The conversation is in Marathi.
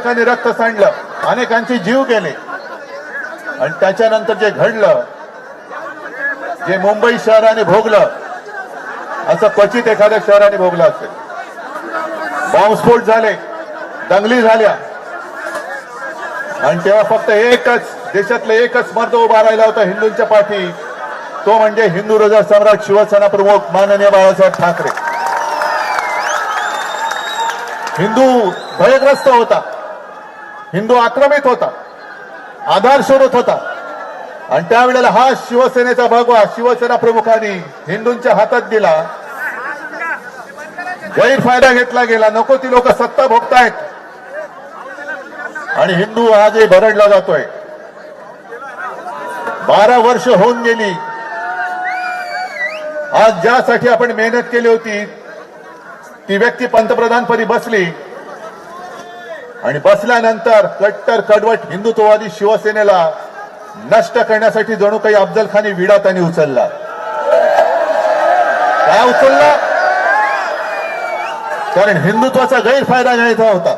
अफजल रक्त सांडलं, अनेकांचे जीव गेले आणि त्याच्यानंतर जे घडलं, जे मुंबई शहराने भोगलं, असं क्वचित एखाद्या शहराने भोगलं असेल. बॉम्बस्फोट झाले, दंगली झाल्या आणि तेव्हा फक्त एकच देशातलं एकच मर्द उभा राहिला होता हिंदूंच्या पाठी, तो म्हणजे हिंदू हृदय सम्राट शिवसेना प्रमुख माननीय बाळासाहेब ठाकरे. हिंदू भयग्रस्त होता, हिंदू आक्रमित होता, आधार शोधत होता आणि त्यावेळेला हा शिवसेनेचा भगवा शिवसेना प्रमुखांनी हिंदूंच्या हातात दिला. गैरफायदा घेतला गेला, नको ती लोक सत्ता भोगतायत आणि हिंदू आजही भरडला जातोय. 12 वर्ष होऊन गेली. आज ज्यासाठी आपण मेहनत केली होती ती व्यक्ती पंतप्रधानपदी बसली आणि बसल्यानंतर कट्टर कडवट हिंदुत्ववादी शिवसेनेला नष्ट करण्यासाठी जणू काही अफजल खानी विडा त्यांनी उचलला. काय उचलला? कारण हिंदुत्वाचा गैरफायदा घ्यायचा होता.